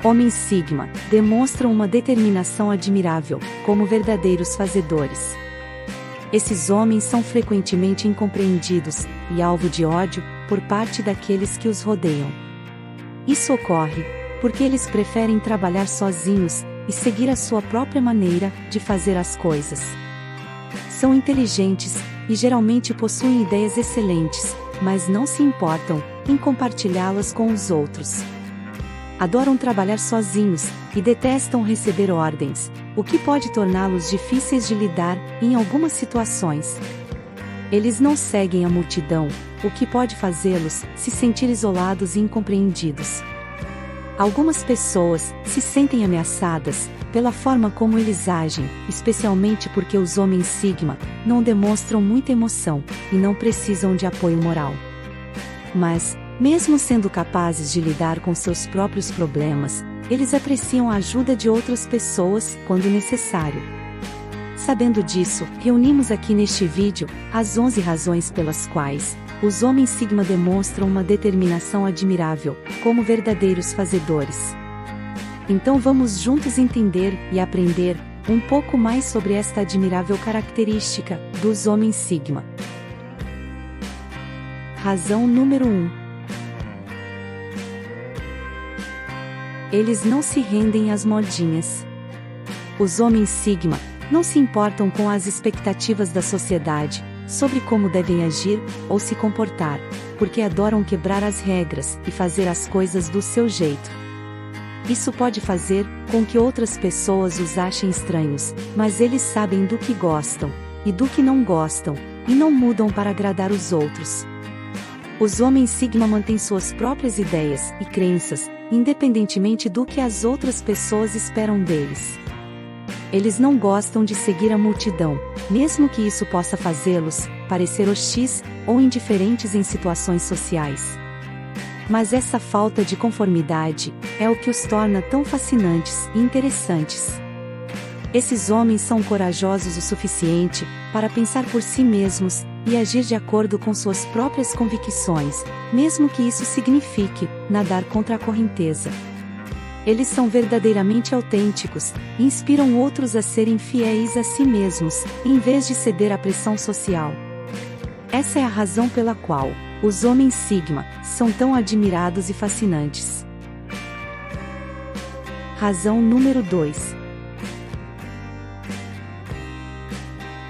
Homens Sigma demonstram uma determinação admirável, como verdadeiros fazedores. Esses homens são frequentemente incompreendidos e alvo de ódio por parte daqueles que os rodeiam. Isso ocorre porque eles preferem trabalhar sozinhos e seguir a sua própria maneira de fazer as coisas. São inteligentes e geralmente possuem ideias excelentes, mas não se importam em compartilhá-las com os outros. Adoram trabalhar sozinhos e detestam receber ordens, o que pode torná-los difíceis de lidar em algumas situações. Eles não seguem a multidão, o que pode fazê-los se sentir isolados e incompreendidos. Algumas pessoas se sentem ameaçadas pela forma como eles agem, especialmente porque os homens Sigma não demonstram muita emoção e não precisam de apoio moral. Mas, mesmo sendo capazes de lidar com seus próprios problemas, eles apreciam a ajuda de outras pessoas quando necessário. Sabendo disso, reunimos aqui neste vídeo as 11 razões pelas quais os homens Sigma demonstram uma determinação admirável, como verdadeiros fazedores. Então vamos juntos entender e aprender um pouco mais sobre esta admirável característica dos homens Sigma. Razão número 1. Eles não se rendem às modinhas. Os homens Sigma não se importam com as expectativas da sociedade sobre como devem agir ou se comportar, porque adoram quebrar as regras e fazer as coisas do seu jeito. Isso pode fazer com que outras pessoas os achem estranhos, mas eles sabem do que gostam e do que não gostam, e não mudam para agradar os outros. Os homens Sigma mantêm suas próprias ideias e crenças, independentemente do que as outras pessoas esperam deles. Eles não gostam de seguir a multidão, mesmo que isso possa fazê-los parecer hostis ou indiferentes em situações sociais. Mas essa falta de conformidade é o que os torna tão fascinantes e interessantes. Esses homens são corajosos o suficiente para pensar por si mesmos e agir de acordo com suas próprias convicções, mesmo que isso signifique nadar contra a correnteza. Eles são verdadeiramente autênticos e inspiram outros a serem fiéis a si mesmos, em vez de ceder à pressão social. Essa é a razão pela qual os homens Sigma são tão admirados e fascinantes. Razão número 2.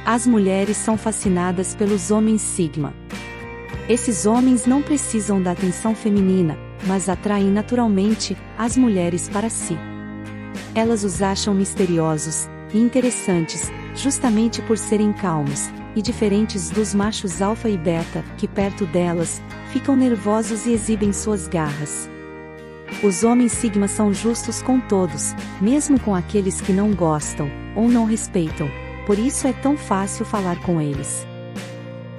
As mulheres são fascinadas pelos homens Sigma. Esses homens não precisam da atenção feminina, mas atraem naturalmente as mulheres para si. Elas os acham misteriosos e interessantes, justamente por serem calmos e diferentes dos machos alfa e beta, que perto delas ficam nervosos e exibem suas garras. Os homens Sigma são justos com todos, mesmo com aqueles que não gostam ou não respeitam, por isso é tão fácil falar com eles.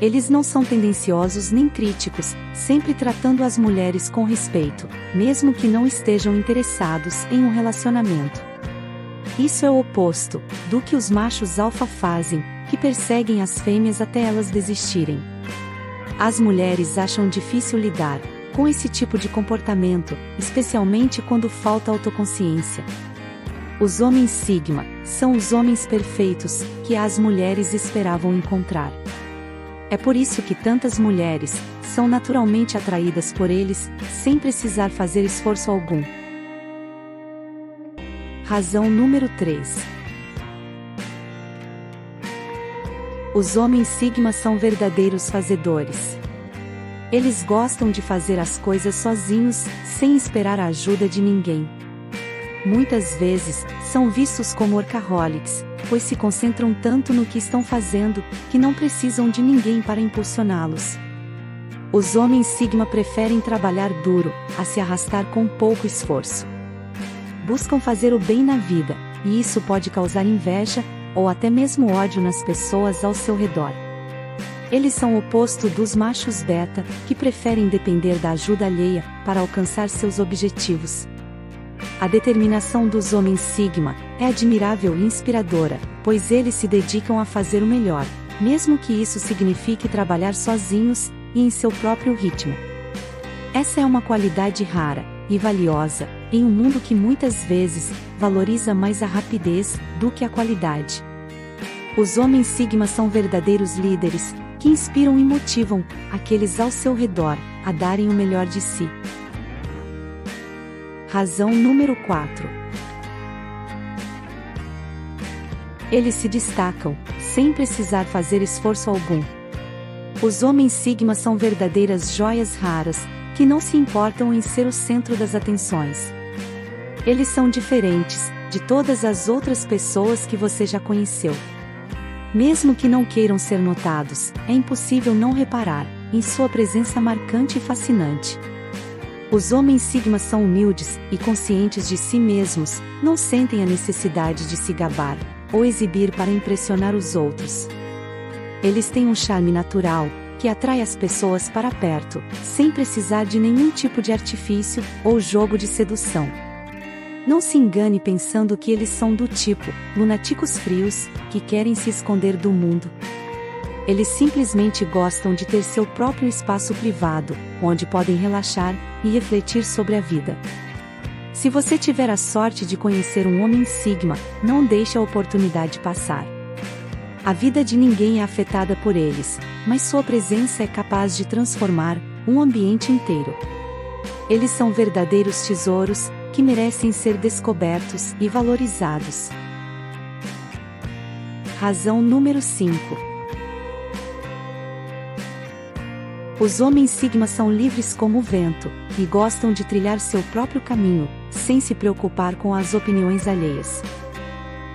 Eles não são tendenciosos nem críticos, sempre tratando as mulheres com respeito, mesmo que não estejam interessados em um relacionamento. Isso é o oposto do que os machos alfa fazem, que perseguem as fêmeas até elas desistirem. As mulheres acham difícil lidar com esse tipo de comportamento, especialmente quando falta autoconsciência. Os homens Sigma são os homens perfeitos que as mulheres esperavam encontrar. É por isso que tantas mulheres são naturalmente atraídas por eles, sem precisar fazer esforço algum. Razão número 3. Os homens Sigma são verdadeiros fazedores. Eles gostam de fazer as coisas sozinhos, sem esperar a ajuda de ninguém. Muitas vezes, são vistos como workaholics, pois se concentram tanto no que estão fazendo, que não precisam de ninguém para impulsioná-los. Os homens Sigma preferem trabalhar duro, a se arrastar com pouco esforço. Buscam fazer o bem na vida, e isso pode causar inveja, ou até mesmo ódio nas pessoas ao seu redor. Eles são o oposto dos machos beta, que preferem depender da ajuda alheia para alcançar seus objetivos. A determinação dos homens Sigma é admirável e inspiradora, pois eles se dedicam a fazer o melhor, mesmo que isso signifique trabalhar sozinhos e em seu próprio ritmo. Essa é uma qualidade rara e valiosa, em um mundo que muitas vezes valoriza mais a rapidez do que a qualidade. Os homens Sigma são verdadeiros líderes, que inspiram e motivam aqueles ao seu redor a darem o melhor de si. Razão número 4. Eles se destacam, sem precisar fazer esforço algum. Os homens Sigma são verdadeiras joias raras, que não se importam em ser o centro das atenções. Eles são diferentes de todas as outras pessoas que você já conheceu. Mesmo que não queiram ser notados, é impossível não reparar em sua presença marcante e fascinante. Os homens Sigma são humildes e conscientes de si mesmos, não sentem a necessidade de se gabar ou exibir para impressionar os outros. Eles têm um charme natural, que atrai as pessoas para perto, sem precisar de nenhum tipo de artifício ou jogo de sedução. Não se engane pensando que eles são do tipo lunáticos frios, que querem se esconder do mundo. Eles simplesmente gostam de ter seu próprio espaço privado, onde podem relaxar e refletir sobre a vida. Se você tiver a sorte de conhecer um homem Sigma, não deixe a oportunidade passar. A vida de ninguém é afetada por eles, mas sua presença é capaz de transformar um ambiente inteiro. Eles são verdadeiros tesouros, que merecem ser descobertos e valorizados. Razão número 5. Os homens Sigma são livres como o vento, e gostam de trilhar seu próprio caminho, sem se preocupar com as opiniões alheias.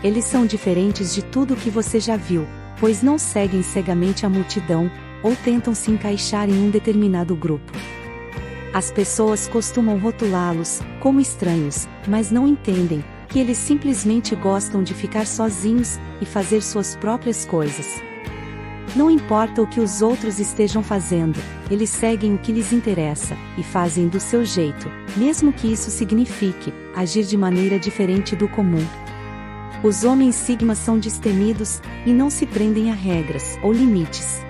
Eles são diferentes de tudo que você já viu, pois não seguem cegamente a multidão, ou tentam se encaixar em um determinado grupo. As pessoas costumam rotulá-los como estranhos, mas não entendem que eles simplesmente gostam de ficar sozinhos e fazer suas próprias coisas. Não importa o que os outros estejam fazendo, eles seguem o que lhes interessa e fazem do seu jeito, mesmo que isso signifique agir de maneira diferente do comum. Os homens Sigma são destemidos e não se prendem a regras ou limites.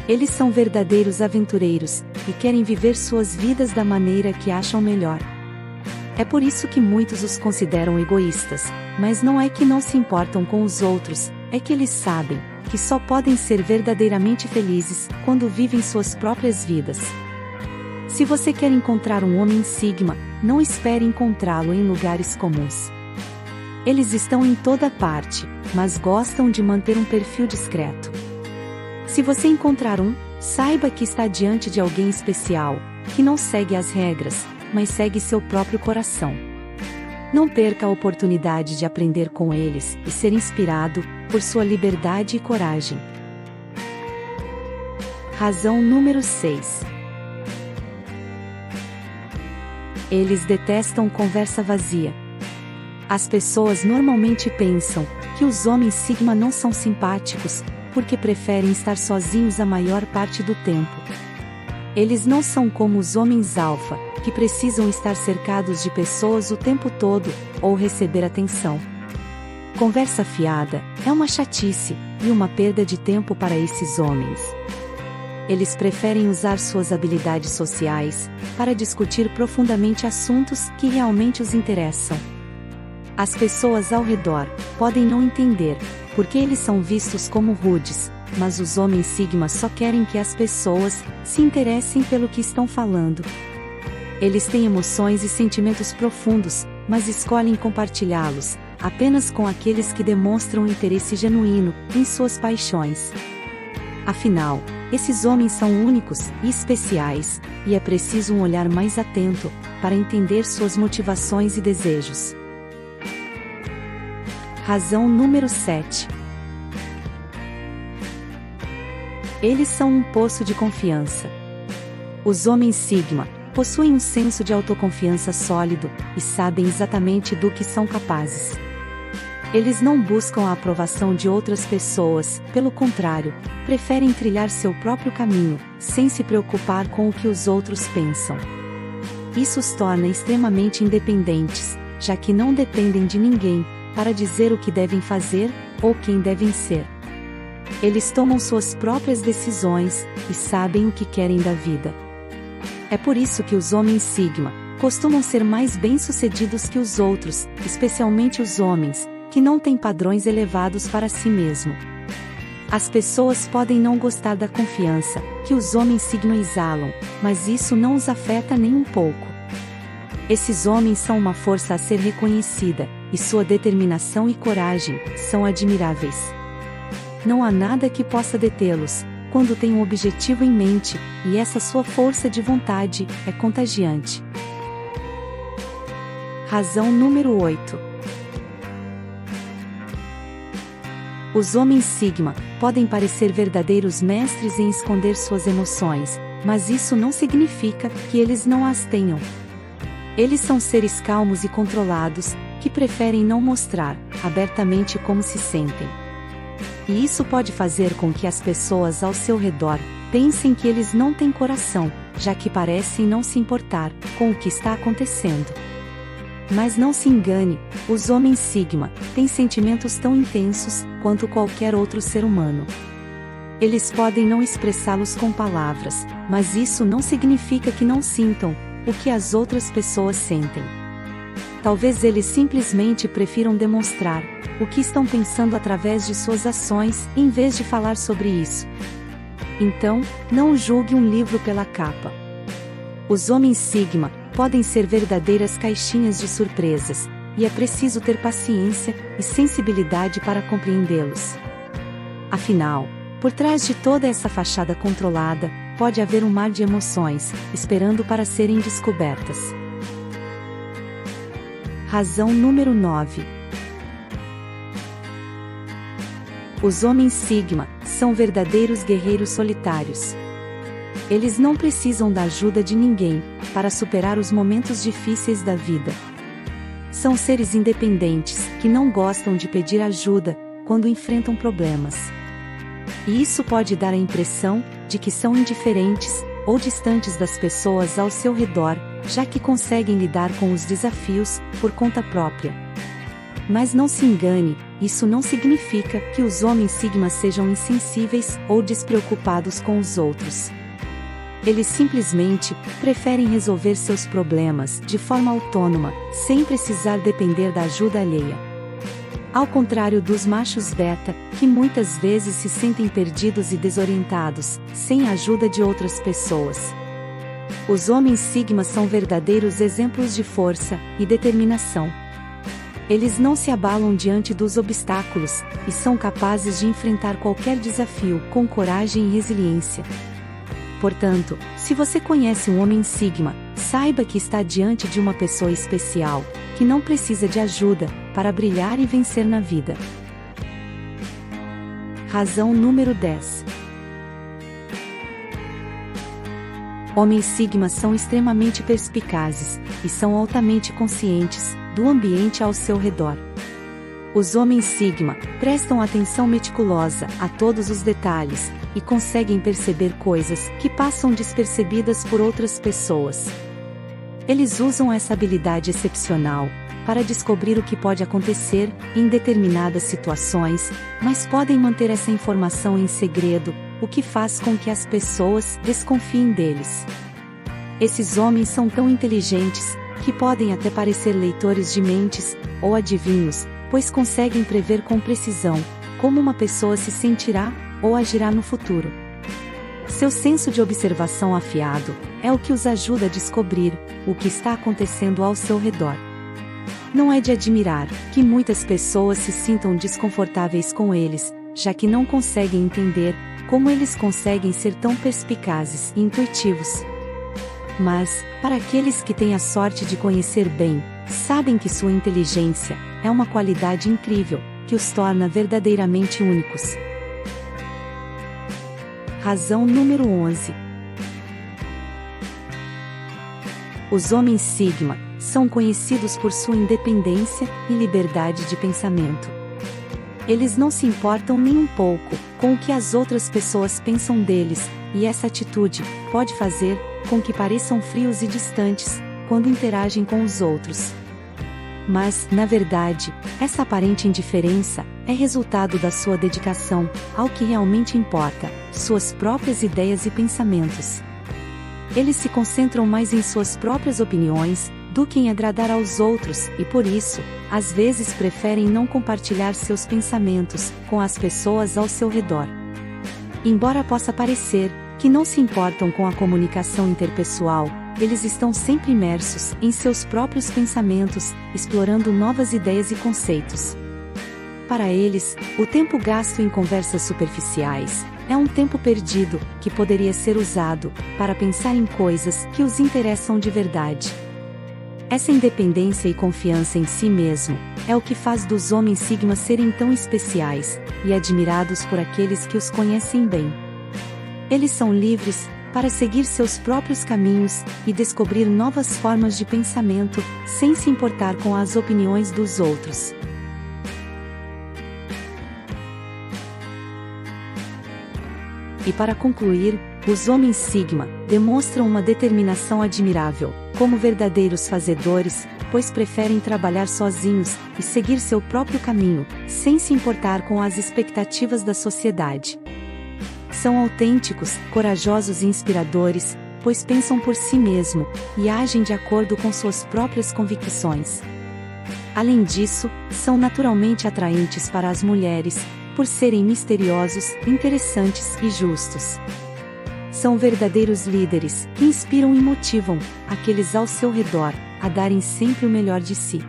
Eles são verdadeiros aventureiros e querem viver suas vidas da maneira que acham melhor. É por isso que muitos os consideram egoístas, mas não é que não se importam com os outros, é que eles sabem que só podem ser verdadeiramente felizes quando vivem suas próprias vidas. Se você quer encontrar um homem Sigma, não espere encontrá-lo em lugares comuns. Eles estão em toda parte, mas gostam de manter um perfil discreto. Se você encontrar um, saiba que está diante de alguém especial, que não segue as regras, mas segue seu próprio coração. Não perca a oportunidade de aprender com eles e ser inspirado por sua liberdade e coragem. Razão número 6. Eles detestam conversa vazia. As pessoas normalmente pensam que os homens Sigma não são simpáticos, porque preferem estar sozinhos a maior parte do tempo. Eles não são como os homens alfa, que precisam estar cercados de pessoas o tempo todo, ou receber atenção. Conversa fiada é uma chatice e uma perda de tempo para esses homens. Eles preferem usar suas habilidades sociais para discutir profundamente assuntos que realmente os interessam. As pessoas ao redor podem não entender porque eles são vistos como rudes, mas os homens Sigma só querem que as pessoas se interessem pelo que estão falando. Eles têm emoções e sentimentos profundos, mas escolhem compartilhá-los apenas com aqueles que demonstram interesse genuíno em suas paixões. Afinal, esses homens são únicos e especiais, e é preciso um olhar mais atento para entender suas motivações e desejos. Razão número 7. Eles são um poço de confiança. Os homens Sigma possuem um senso de autoconfiança sólido e sabem exatamente do que são capazes. Eles não buscam a aprovação de outras pessoas, pelo contrário, preferem trilhar seu próprio caminho, sem se preocupar com o que os outros pensam. Isso os torna extremamente independentes, já que não dependem de ninguém para dizer o que devem fazer ou quem devem ser. Eles tomam suas próprias decisões e sabem o que querem da vida. É por isso que os homens Sigma costumam ser mais bem-sucedidos que os outros, especialmente os homens, que não têm padrões elevados para si mesmo. As pessoas podem não gostar da confiança que os homens sigma exalam, mas isso não os afeta nem um pouco. Esses homens são uma força a ser reconhecida, e sua determinação e coragem são admiráveis. Não há nada que possa detê-los, quando têm um objetivo em mente, e essa sua força de vontade é contagiante. Razão número 8. Os homens sigma podem parecer verdadeiros mestres em esconder suas emoções, mas isso não significa que eles não as tenham. Eles são seres calmos e controlados, que preferem não mostrar abertamente como se sentem. E isso pode fazer com que as pessoas ao seu redor pensem que eles não têm coração, já que parecem não se importar com o que está acontecendo. Mas não se engane, os homens sigma têm sentimentos tão intensos quanto qualquer outro ser humano. Eles podem não expressá-los com palavras, mas isso não significa que não sintam o que as outras pessoas sentem. Talvez eles simplesmente prefiram demonstrar o que estão pensando através de suas ações, em vez de falar sobre isso. Então, não julgue um livro pela capa. Os homens sigma podem ser verdadeiras caixinhas de surpresas, e é preciso ter paciência e sensibilidade para compreendê-los. Afinal, por trás de toda essa fachada controlada, pode haver um mar de emoções, esperando para serem descobertas. Razão número 9. Os homens sigma são verdadeiros guerreiros solitários. Eles não precisam da ajuda de ninguém para superar os momentos difíceis da vida. São seres independentes que não gostam de pedir ajuda quando enfrentam problemas. E isso pode dar a impressão de que são indiferentes ou distantes das pessoas ao seu redor, já que conseguem lidar com os desafios por conta própria. Mas não se engane, isso não significa que os homens sigma sejam insensíveis ou despreocupados com os outros. Eles simplesmente preferem resolver seus problemas de forma autônoma, sem precisar depender da ajuda alheia. Ao contrário dos machos beta, que muitas vezes se sentem perdidos e desorientados, sem a ajuda de outras pessoas. Os homens sigma são verdadeiros exemplos de força e determinação. Eles não se abalam diante dos obstáculos, e são capazes de enfrentar qualquer desafio com coragem e resiliência. Portanto, se você conhece um homem sigma, saiba que está diante de uma pessoa especial, que não precisa de ajuda para brilhar e vencer na vida. Razão número 10. Homens sigma são extremamente perspicazes, e são altamente conscientes do ambiente ao seu redor. Os homens sigma prestam atenção meticulosa a todos os detalhes, e conseguem perceber coisas que passam despercebidas por outras pessoas. Eles usam essa habilidade excepcional para descobrir o que pode acontecer em determinadas situações, mas podem manter essa informação em segredo, o que faz com que as pessoas desconfiem deles. Esses homens são tão inteligentes que podem até parecer leitores de mentes ou adivinhos, pois conseguem prever com precisão como uma pessoa se sentirá ou agirá no futuro. Seu senso de observação afiado é o que os ajuda a descobrir o que está acontecendo ao seu redor. Não é de admirar que muitas pessoas se sintam desconfortáveis com eles, já que não conseguem entender como eles conseguem ser tão perspicazes e intuitivos. Mas, para aqueles que têm a sorte de conhecer bem, sabem que sua inteligência é uma qualidade incrível, que os torna verdadeiramente únicos. Razão número 11. Os homens sigma são conhecidos por sua independência e liberdade de pensamento. Eles não se importam nem um pouco com o que as outras pessoas pensam deles, e essa atitude pode fazer com que pareçam frios e distantes quando interagem com os outros. Mas, na verdade, essa aparente indiferença é resultado da sua dedicação ao que realmente importa, suas próprias ideias e pensamentos. Eles se concentram mais em suas próprias opiniões do que em agradar aos outros e por isso, às vezes preferem não compartilhar seus pensamentos com as pessoas ao seu redor. Embora possa parecer que não se importam com a comunicação interpessoal, eles estão sempre imersos em seus próprios pensamentos, explorando novas ideias e conceitos. Para eles, o tempo gasto em conversas superficiais é um tempo perdido que poderia ser usado para pensar em coisas que os interessam de verdade. Essa independência e confiança em si mesmo é o que faz dos homens Sigma serem tão especiais e admirados por aqueles que os conhecem bem. Eles são livres para seguir seus próprios caminhos e descobrir novas formas de pensamento, sem se importar com as opiniões dos outros. E para concluir, os homens Sigma demonstram uma determinação admirável, como verdadeiros fazedores, pois preferem trabalhar sozinhos e seguir seu próprio caminho, sem se importar com as expectativas da sociedade. São autênticos, corajosos e inspiradores, pois pensam por si mesmo e agem de acordo com suas próprias convicções. Além disso, são naturalmente atraentes para as mulheres, por serem misteriosos, interessantes e justos. São verdadeiros líderes, que inspiram e motivam aqueles ao seu redor a darem sempre o melhor de si.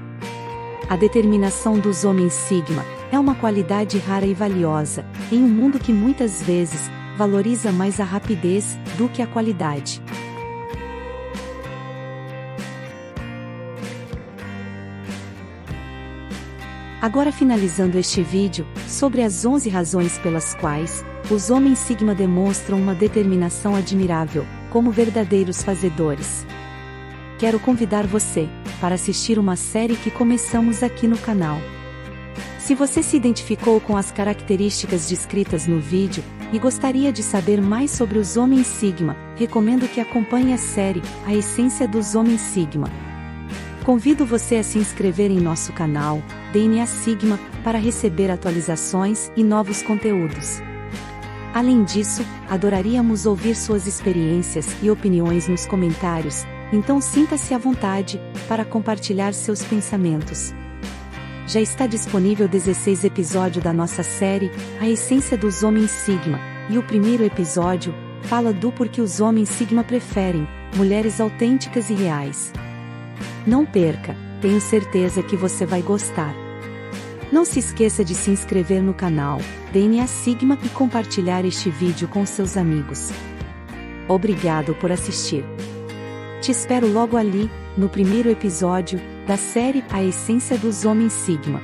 A determinação dos homens Sigma é uma qualidade rara e valiosa, em um mundo que muitas vezes valoriza mais a rapidez do que a qualidade. Agora finalizando este vídeo, sobre as 11 razões pelas quais os homens Sigma demonstram uma determinação admirável, como verdadeiros fazedores. Quero convidar você para assistir uma série que começamos aqui no canal. Se você se identificou com as características descritas no vídeo e gostaria de saber mais sobre os homens Sigma, recomendo que acompanhe a série A Essência dos Homens Sigma. Convido você a se inscrever em nosso canal, DNA Sigma, para receber atualizações e novos conteúdos. Além disso, adoraríamos ouvir suas experiências e opiniões nos comentários, então sinta-se à vontade para compartilhar seus pensamentos. Já está disponível 16 episódios da nossa série, A Essência dos Homens Sigma, e o primeiro episódio fala do porquê os homens Sigma preferem mulheres autênticas e reais. Não perca, tenho certeza que você vai gostar. Não se esqueça de se inscrever no canal DNA Sigma e compartilhar este vídeo com seus amigos. Obrigado por assistir. Te espero logo ali, no primeiro episódio da série A Essência dos Homens Sigma.